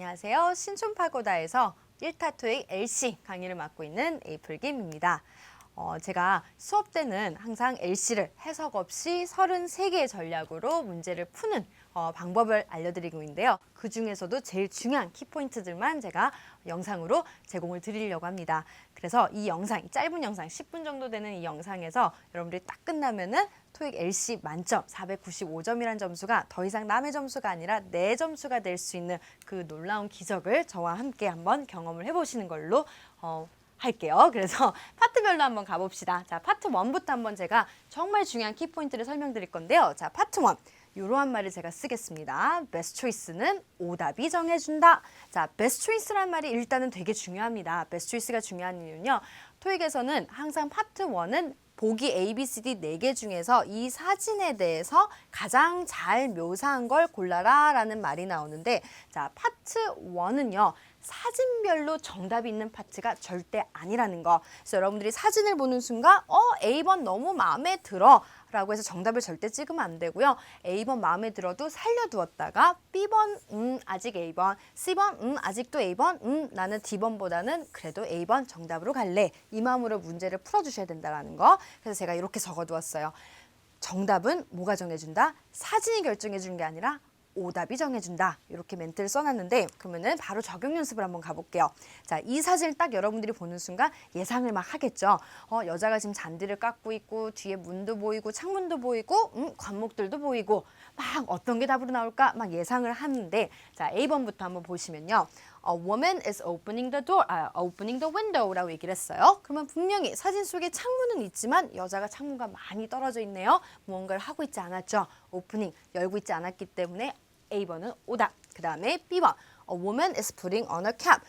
안녕하세요. 신촌파고다에서 1타 토익 LC 강의를 맡고 있는 에이플김입니다. 제가 수업 때는 항상 LC를 해석 없이 33개의 전략으로 문제를 푸는 방법을 알려드리고 있는데요. 그 중에서도 제일 중요한 키포인트들만 제가 영상으로 제공을 드리려고 합니다. 그래서 이 영상, 짧은 영상, 10분 정도 되는 이 영상에서 여러분들이 딱 끝나면은 토익 LC 만점 495점이란 점수가 더 이상 남의 점수가 아니라 내 점수가 될 수 있는 그 놀라운 기적을 저와 함께 한번 경험을 해보시는 걸로 할게요. 그래서 파트별로 한번 가봅시다. 자, 파트 1부터 한번 제가 정말 중요한 키포인트를 설명드릴 건데요. 자, 파트 1. 이러한 말을 제가 쓰겠습니다. 베스트 초이스는 오답이 정해준다. 자, 베스트 초이스란 말이 일단은 되게 중요합니다. 베스트 초이스가 중요한 이유는요. 토익에서는 항상 파트 1은 보기 A, B, C, D 4개 중에서 이 사진에 대해서 가장 잘 묘사한 걸 골라라 라는 말이 나오는데, 자, 파트 1은요. 사진별로 정답이 있는 파트가 절대 아니라는 거. 그래서 여러분들이 사진을 보는 순간 A번 너무 마음에 들어 라고 해서 정답을 절대 찍으면 안 되고요. A번 마음에 들어도 살려두었다가 B번 아직 A번, C번 아직도 A번, 나는 D번보다는 그래도 A번 정답으로 갈래. 이 마음으로 문제를 풀어주셔야 된다는 거. 그래서 제가 이렇게 적어두었어요. 정답은 뭐가 정해준다? 사진이 결정해주는 게 아니라 오답이 정해준다. 이렇게 멘트를 써놨는데, 그러면은 바로 적용 연습을 한번 가볼게요. 자, 이 사진을 딱 여러분들이 보는 순간 예상을 막 하겠죠. 여자가 지금 잔디를 깎고 있고 뒤에 문도 보이고 창문도 보이고 관목들도 보이고 막 어떤 게 답으로 나올까 막 예상을 하는데, 자, A번부터 한번 보시면요. A woman is opening the window라고 얘기를 했어요. 그러면 분명히 사진 속에 창문은 있지만 여자가 창문과 많이 떨어져 있네요. 무언가를 하고 있지 않았죠. 오프닝, 열고 있지 않았기 때문에 A번은 오답. 그 다음에 B번, A woman is putting on a cap.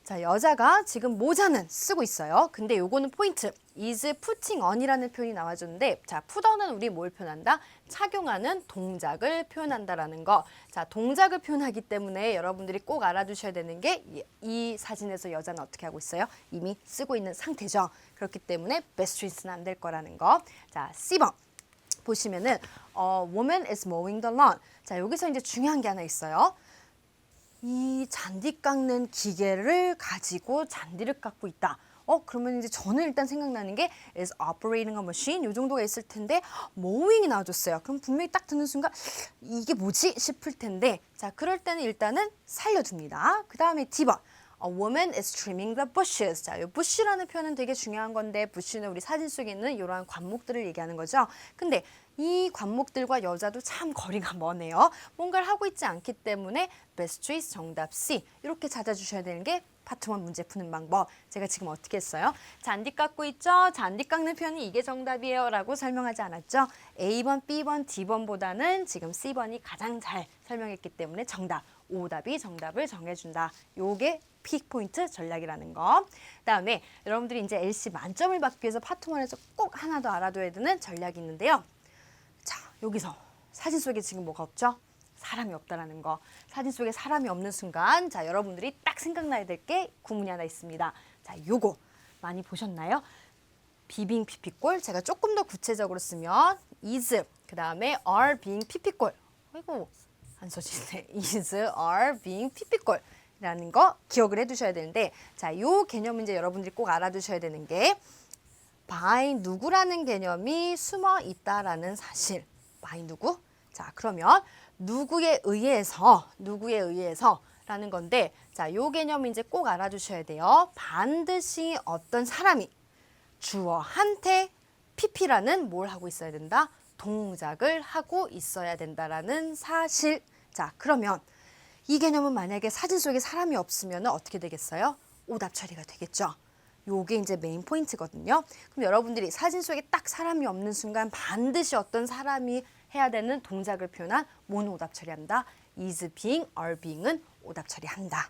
자, 여자가 지금 모자는 쓰고 있어요. 근데 요거는 포인트. is putting on이라는 표현이 나와줬는데, 자, put on은 우리 뭘 표현한다? 착용하는 동작을 표현한다라는 거. 자, 동작을 표현하기 때문에 여러분들이 꼭 알아두셔야 되는 게 이 사진에서 여자는 어떻게 하고 있어요? 이미 쓰고 있는 상태죠. 그렇기 때문에 best choice는 안 될 거라는 거. 자, C번. 보시면은 woman is mowing the lawn. 자, 여기서 이제 중요한 게 하나 있어요. 이 잔디 깎는 기계를 가지고 잔디를 깎고 있다. 그러면 이제 저는 일단 생각나는 게 is operating a machine 요 정도가 있을 텐데 mowing이 나와줬어요. 그럼 분명히 딱 듣는 순간 이게 뭐지 싶을 텐데, 자, 그럴 때는 일단은 살려둡니다. 그 다음에 D번. A woman is trimming the bushes. 자, 이 bush라는 표현은 되게 중요한 건데, bush는 우리 사진 속에 있는 이러한 관목들을 얘기하는 거죠. 근데 이 관목들과 여자도 참 거리가 머네요. 뭔가를 하고 있지 않기 때문에 best choice 정답 C. 이렇게 찾아주셔야 되는 게 파트 1 문제 푸는 방법. 제가 지금 어떻게 했어요? 잔디 깎고 있죠? 잔디 깎는 표현이 이게 정답이에요 라고 설명하지 않았죠? A번, B번, D번보다는 지금 C번이 가장 잘 설명했기 때문에 정답, 오답이 정답을 정해준다. 요게 픽포인트 전략이라는 거. 그다음에 여러분들이 이제 LC 만점을 받기 위해서 파트 1에서 꼭 하나 더 알아둬야 되는 전략이 있는데요. 자, 여기서 사진 속에 지금 뭐가 없죠? 사람이 없다라는 거. 사진 속에 사람이 없는 순간, 자, 여러분들이 딱 생각나야 될 게 구문이 하나 있습니다. 자, 요거 많이 보셨나요? 비빙 피피골. 제가 조금 더 구체적으로 쓰면 is, 그 다음에 are being 피피골. 아이고, 안 써지네. is, are being 피피골. 라는 거 기억을 해두셔야 되는데, 자, 요 개념은 이제 여러분들이 꼭 알아두셔야 되는 게 by 누구라는 개념이 숨어 있다라는 사실. by 누구? 자, 그러면 누구에 의해서 라는 건데, 자, 요 개념 이제 꼭 알아두셔야 돼요. 반드시 어떤 사람이 주어한테 PP라는 뭘 하고 있어야 된다? 동작을 하고 있어야 된다라는 사실. 자, 그러면 이 개념은 만약에 사진 속에 사람이 없으면 어떻게 되겠어요? 오답 처리가 되겠죠. 요게 이제 메인 포인트거든요. 그럼 여러분들이 사진 속에 딱 사람이 없는 순간 반드시 어떤 사람이 해야 되는 동작을 표현한 뭐는 오답 처리한다? is being, are being은 오답 처리한다.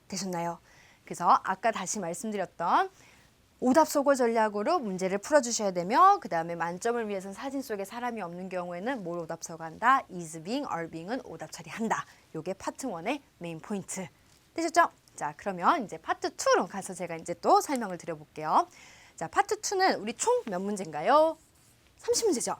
되셨나요? 그래서 아까 다시 말씀드렸던 오답 소거 전략으로 문제를 풀어주셔야 되며, 그 다음에 만점을 위해서는 사진 속에 사람이 없는 경우에는 뭘 오답 소거한다? is being, are being은 오답 처리한다. 요게 파트 1의 메인 포인트. 되셨죠? 자, 그러면 이제 파트 2로 가서 제가 이제 또 설명을 드려볼게요. 자, 파트 2는 우리 총 몇 문제인가요? 30문제죠.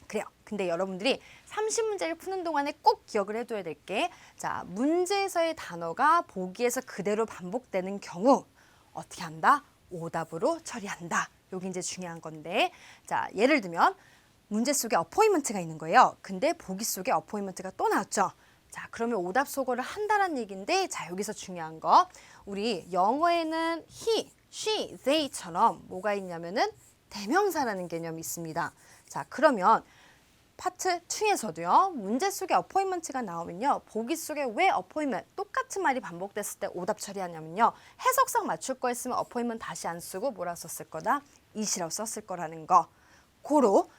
그래요. 근데 여러분들이 30문제를 푸는 동안에 꼭 기억을 해둬야 될 게, 자, 문제에서의 단어가 보기에서 그대로 반복되는 경우 어떻게 한다? 오답으로 처리한다. 여기 이제 중요한 건데, 자, 예를 들면 문제 속에 어포인먼트가 있는 거예요. 근데 보기 속에 어포인먼트가 또 나왔죠. 자, 그러면 오답 소거를 한다는 얘기인데, 자, 여기서 중요한 거, 우리 영어에는 he, she, they처럼 뭐가 있냐면은 대명사라는 개념이 있습니다. 자, 그러면 파트 2에서도요. 문제 속에 어포인먼트가 나오면요. 보기 속에 왜 어포인먼트 똑같은 말이 반복됐을 때 오답 처리하냐면요. 해석상 맞출 거였으면 어포인먼트 다시 안 쓰고 뭐라 썼을 거다? it이라고 썼을 거라는 거. 고로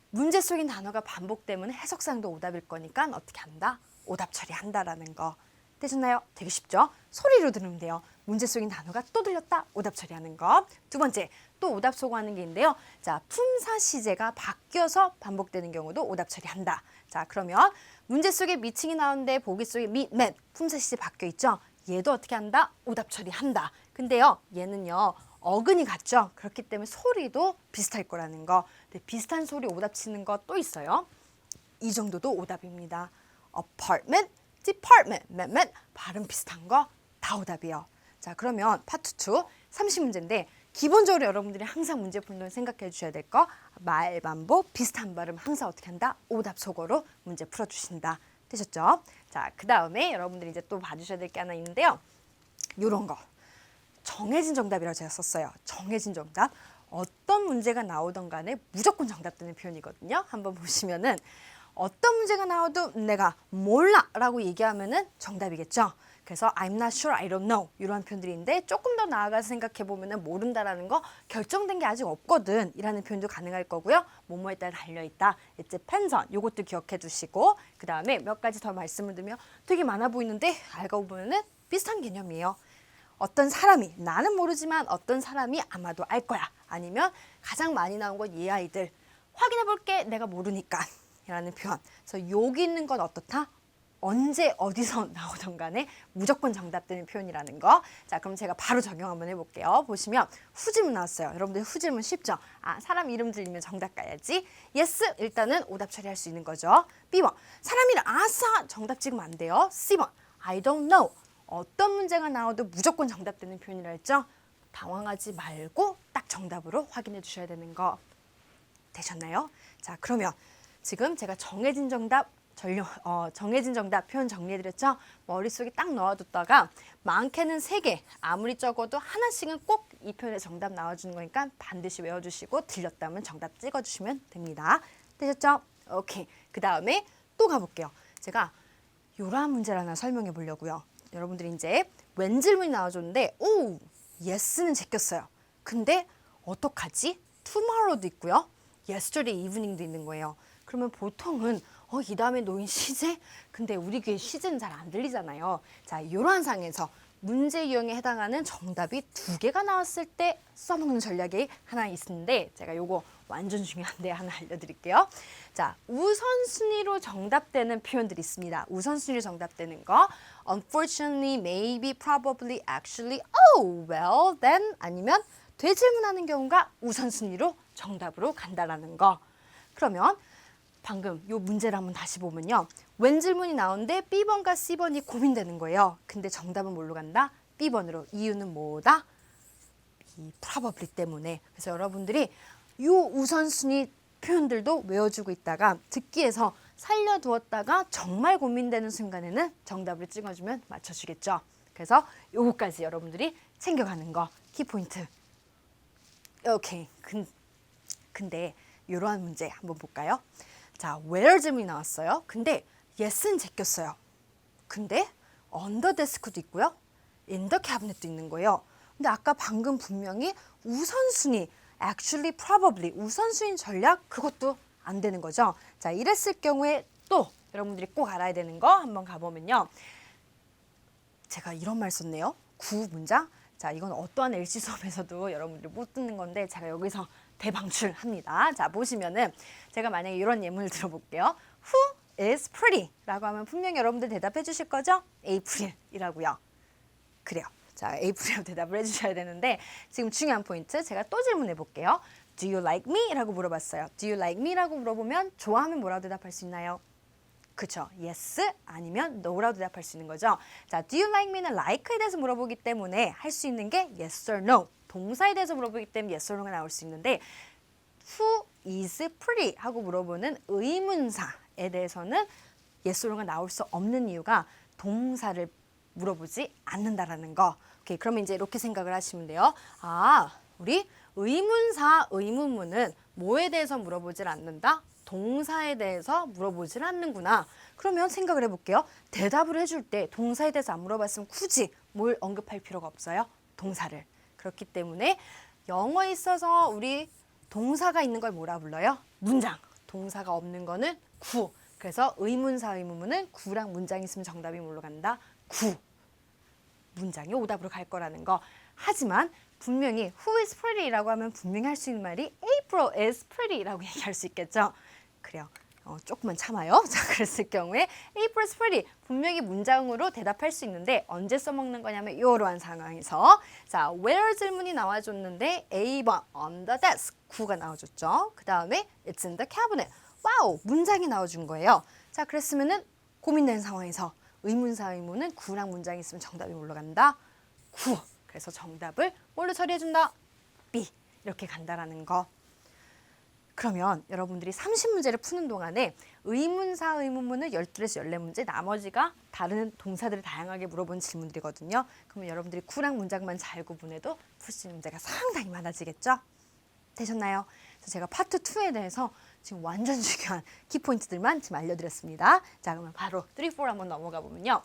문제 속인 단어가 반복되면 해석상도 오답일 거니까 어떻게 한다? 오답 처리한다라는 거. 되셨나요? 되게 쉽죠? 소리로 들으면 돼요. 문제 속인 단어가 또 들렸다. 오답 처리하는 거. 두 번째, 또 오답 소거하는 게 있는데요. 자, 품사 시제가 바뀌어서 반복되는 경우도 오답 처리한다. 자, 그러면 문제 속에 미팅이 나오는데 보기 속에 meet, met, 품사 시제 바뀌어 있죠? 얘도 어떻게 한다? 오답 처리한다. 근데요, 얘는요. 어근이 같죠? 그렇기 때문에 소리도 비슷할 거라는 거. 근데 비슷한 소리 오답 치는 거 또 있어요. 이 정도도 오답입니다. apartment, department, met, 발음 비슷한 거 다 오답이에요. 자, 그러면 파트 2, 30문제인데 기본적으로 여러분들이 항상 문제 푸는 동안 생각해 주셔야 될 거, 말, 반복, 비슷한 발음 항상 어떻게 한다? 오답 속어로 문제 풀어주신다. 되셨죠? 자, 그 다음에 여러분들이 이제 또 봐주셔야 될 게 하나 있는데요. 요런 거. 정해진 정답이라고 제가 썼어요. 정해진 정답. 어떤 문제가 나오던 간에 무조건 정답되는 표현이거든요. 한번 보시면은 어떤 문제가 나와도 내가 몰라 라고 얘기하면은 정답이겠죠. 그래서 I'm not sure, I don't know 이러한 표현들이 있는데 조금 더 나아가서 생각해 보면은 모른다라는 거 결정된 게 아직 없거든 이라는 표현도 가능할 거고요. 뭐뭐에 따라 달려있다. It depends on 이것도 기억해 두시고 그 다음에 몇 가지 더 말씀을 드리면 되게 많아 보이는데 알고 보면은 비슷한 개념이에요. 어떤 사람이 나는 모르지만 어떤 사람이 아마도 알 거야. 아니면 가장 많이 나온 건 얘 아이들 확인해 볼게 내가 모르니까 이라는 표현. 그래서 여기 있는 건 어떻다? 언제 어디서 나오던 간에 무조건 정답되는 표현이라는 거. 자, 그럼 제가 바로 적용 한번 해볼게요. 보시면 후질문 나왔어요. 여러분들 후질문 쉽죠? 아, 사람 이름 들리면 정답 가야지. yes, 일단은 오답 처리할 수 있는 거죠. B번, 사람 이름 아싸 정답 찍으면 안 돼요. C번, I don't know. 어떤 문제가 나와도 무조건 정답되는 표현이라 했죠? 당황하지 말고 딱 정답으로 확인해 주셔야 되는 거. 되셨나요? 자, 그러면 지금 제가 정해진 정답 표현 정리해드렸죠? 머릿속에 딱 넣어뒀다가 많게는 3개, 아무리 적어도 하나씩은 꼭 이 표현의 정답 나와주는 거니까 반드시 외워주시고 들렸다면 정답 찍어주시면 됩니다. 되셨죠? 오케이. 그 다음에 또 가볼게요. 제가 요런 문제를 하나 설명해 보려고요. 여러분들이 이제 웬 질문이 나와줬는데 오! yes는 제꼈어요. 근데 어떡하지? tomorrow도 있고요. yesterday evening도 있는 거예요. 그러면 보통은 이 다음에 놓인 시제? 근데 우리 귀에 시제는 잘 안 들리잖아요. 자, 이러한 상에서 문제 유형에 해당하는 정답이 2개가 나왔을 때 써먹는 전략이 하나 있는데 제가 요거 완전 중요한데 하나 알려드릴게요. 자, 우선순위로 정답되는 표현들이 있습니다. 우선순위로 정답되는 거 unfortunately, maybe, probably, actually, oh, well, then 아니면 되질문하는 경우가 우선순위로 정답으로 간다라는 거. 그러면 방금 요 문제를 한번 다시 보면요. 웬 질문이 나오는데 B번과 C번이 고민되는 거예요. 근데 정답은 뭘로 간다? B번으로. 이유는 뭐다? 이 probably 때문에. 그래서 여러분들이 요 우선순위 표현들도 외워주고 있다가 듣기에서 살려두었다가 정말 고민되는 순간에는 정답을 찍어주면 맞춰주겠죠. 그래서 요거까지 여러분들이 챙겨가는 거 키포인트. 오케이. 근데 이러한 문제 한번 볼까요? 자, where 질문이 나왔어요. 근데 yes는 제꼈어요. 근데 under desk도 있고요. in the cabinet도 있는 거예요. 근데 아까 방금 분명히 우선순위, actually, probably 우선순위 전략 그것도 안 되는 거죠. 자, 이랬을 경우에 또 여러분들이 꼭 알아야 되는 거 한번 가보면요. 제가 이런 말 썼네요. 9문장. 자, 이건 어떠한 LC 수업에서도 여러분들이 못 듣는 건데 제가 여기서 대방출합니다. 자, 보시면은 제가 만약에 이런 예문을 들어볼게요. Who is pretty? 라고 하면 분명히 여러분들 대답해 주실 거죠? April이라고요. 그래요. 자, April이라고 대답을 해주셔야 되는데 지금 중요한 포인트 제가 또 질문해 볼게요. Do you like me? 라고 물어봤어요. Do you like me? 라고 물어보면 좋아하면 뭐라고 대답할 수 있나요? 그쵸. Yes 아니면 No라고 대답할 수 있는 거죠. 자, Do you like me는 like에 대해서 물어보기 때문에 할 수 있는 게 Yes or No. 동사에 대해서 물어보기 때문에 Yes or No가 나올 수 있는데 Who is pretty? 하고 물어보는 의문사에 대해서는 Yes or No가 나올 수 없는 이유가 동사를 물어보지 않는다라는 거. 오케이, 그러면 이제 이렇게 생각을 하시면 돼요. 아, 우리 의문사, 의문문은 뭐에 대해서 물어보질 않는다? 동사에 대해서 물어보질 않는구나. 그러면 생각을 해볼게요. 대답을 해줄 때 동사에 대해서 안 물어봤으면 굳이 뭘 언급할 필요가 없어요. 동사를. 그렇기 때문에 영어에 있어서 우리 동사가 있는 걸 뭐라 불러요? 문장. 동사가 없는 거는 구. 그래서 의문사, 의문문은 구랑 문장이 있으면 정답이 뭘로 간다? 구. 문장이 오답으로 갈 거라는 거. 하지만 분명히 Who is pretty라고 하면 분명히 할 수 있는 말이 April is pretty라고 얘기할 수 있겠죠. 그래요. 조금만 참아요. 자, 그랬을 경우에 April is pretty 분명히 문장으로 대답할 수 있는데 언제 써먹는 거냐면 이러한 상황에서 자, where 질문이 나와줬는데 A번 on the desk 구가 나와줬죠. 그 다음에 it's in the cabinet 와우 문장이 나와준 거예요. 자, 그랬으면은 고민되는 상황에서 의문사 의문은 구랑 문장이 있으면 정답이 뭘로 간다? 구. 그래서 정답을 뭘로 처리해준다? B. 이렇게 간다라는 거. 그러면 여러분들이 30문제를 푸는 동안에 의문사 의문문을 12에서 14문제 나머지가 다른 동사들을 다양하게 물어본 질문들이거든요. 그러면 여러분들이 구랑 문장만 잘 구분해도 풀 수 있는 문제가 상당히 많아지겠죠? 되셨나요? 그래서 제가 파트 2에 대해서 지금 완전 중요한 키포인트들만 지금 알려드렸습니다. 자, 그러면 바로 3, 4 한번 넘어가 보면요.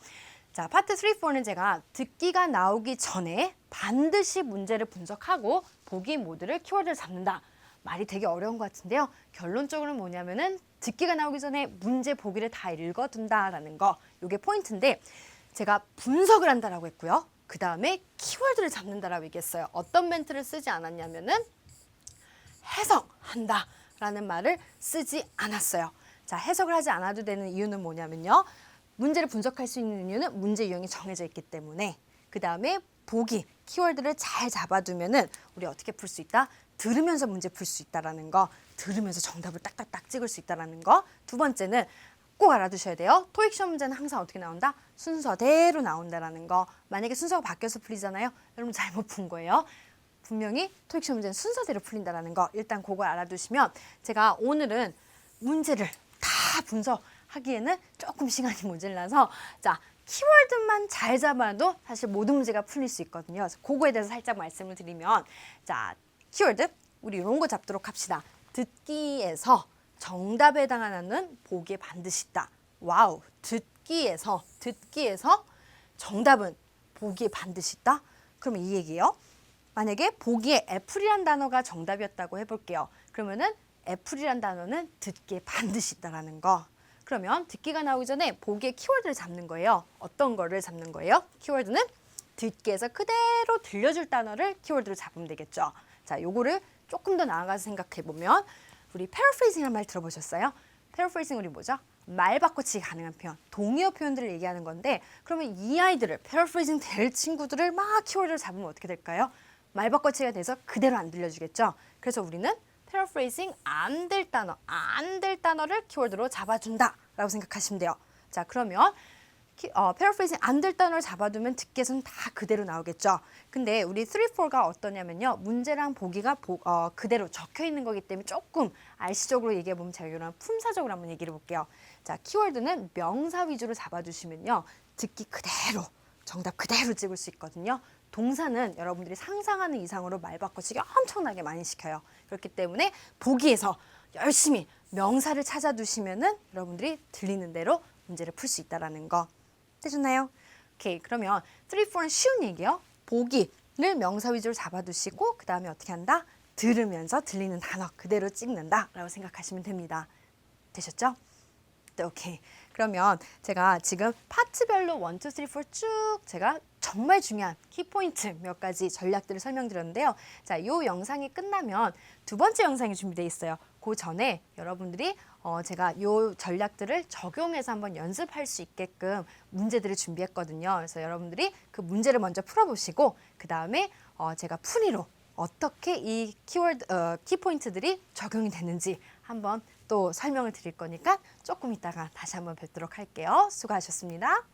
자, 파트 3, 4는 제가 듣기가 나오기 전에 반드시 문제를 분석하고 보기 모드를 키워드를 잡는다. 말이 되게 어려운 것 같은데요. 결론적으로는 뭐냐면은 듣기가 나오기 전에 문제 보기를 다 읽어둔다라는 거. 이게 포인트인데 제가 분석을 한다라고 했고요. 그 다음에 키워드를 잡는다라고 얘기했어요. 어떤 멘트를 쓰지 않았냐면은 해석한다라는 말을 쓰지 않았어요. 자, 해석을 하지 않아도 되는 이유는 뭐냐면요. 문제를 분석할 수 있는 이유는 문제 유형이 정해져 있기 때문에 그 다음에 보기, 키워드를 잘 잡아두면은 우리 어떻게 풀 수 있다? 들으면서 문제 풀 수 있다라는 거, 들으면서 정답을 딱딱딱 찍을 수 있다라는 거. 두 번째는 꼭 알아두셔야 돼요. 토익 시험 문제는 항상 어떻게 나온다? 순서대로 나온다라는 거. 만약에 순서가 바뀌어서 풀리잖아요. 여러분 잘못 푼 거예요. 분명히 토익 시험 문제는 순서대로 풀린다라는 거. 일단 그거 알아두시면 제가 오늘은 문제를 다 분석하기에는 조금 시간이 모자라서 자, 키워드만 잘 잡아도 사실 모든 문제가 풀릴 수 있거든요. 그래서 그거에 대해서 살짝 말씀을 드리면 자, 키워드 우리 이런 거 잡도록 합시다. 듣기에서 정답에 해당하는 보기에 반드시 있다. 와우, 듣기에서 정답은 보기에 반드시 있다? 그러면 이 얘기예요. 만약에 보기에 애플이란 단어가 정답이었다고 해볼게요. 그러면은 애플이란 단어는 듣기에 반드시 있다라는 거. 그러면 듣기가 나오기 전에 보기에 키워드를 잡는 거예요. 어떤 거를 잡는 거예요? 키워드는 듣기에서 그대로 들려줄 단어를 키워드로 잡으면 되겠죠. 자, 요거를 조금 더 나아가서 생각해 보면 우리 paraphrasing이라는 말 들어보셨어요? paraphrasing 우리 뭐죠? 말 바꿔치기 가능한 표현, 동의어 표현들을 얘기하는 건데 그러면 이 아이들을 paraphrasing 될 친구들을 막 키워드를 잡으면 어떻게 될까요? 말 바꿔치기가 돼서 그대로 안 들려주겠죠. 그래서 우리는 paraphrasing 안 될 단어를 키워드로 잡아준다라고 생각하시면 돼요. 자, 그러면 paraphrasing 안 될 단어를 잡아두면 듣기에서는 다 그대로 나오겠죠. 근데 우리 3, 4가 어떠냐면요. 문제랑 보기가 그대로 적혀 있는 거기 때문에 조금 알시적으로 얘기해 보면 제가 이런 품사적으로 한번 얘기를 해볼게요. 자, 키워드는 명사 위주로 잡아주시면요. 듣기 그대로 정답 그대로 찍을 수 있거든요. 동사는 여러분들이 상상하는 이상으로 말 바꿔치기 엄청나게 많이 시켜요. 그렇기 때문에 보기에서 열심히 명사를 찾아두시면은 여러분들이 들리는 대로 문제를 풀 수 있다라는 거. 되셨나요? 오케이, 그러면 3, 4는 쉬운 얘기예요. 보기를 명사 위주로 잡아두시고 그 다음에 어떻게 한다? 들으면서 들리는 단어 그대로 찍는다라고 생각하시면 됩니다. 되셨죠? 네, 오케이. 그러면 제가 지금 파트별로 1, 2, 3, 4 쭉 제가 정말 중요한 키포인트 몇 가지 전략들을 설명드렸는데요. 자, 이 영상이 끝나면 두 번째 영상이 준비되어 있어요. 그 전에 여러분들이 제가 이 전략들을 적용해서 한번 연습할 수 있게끔 문제들을 준비했거든요. 그래서 여러분들이 그 문제를 먼저 풀어보시고 그 다음에 제가 풀이로 어떻게 이 키포인트들이 적용이 되는지 한번 또 설명을 드릴 거니까 조금 이따가 다시 한번 뵙도록 할게요. 수고하셨습니다.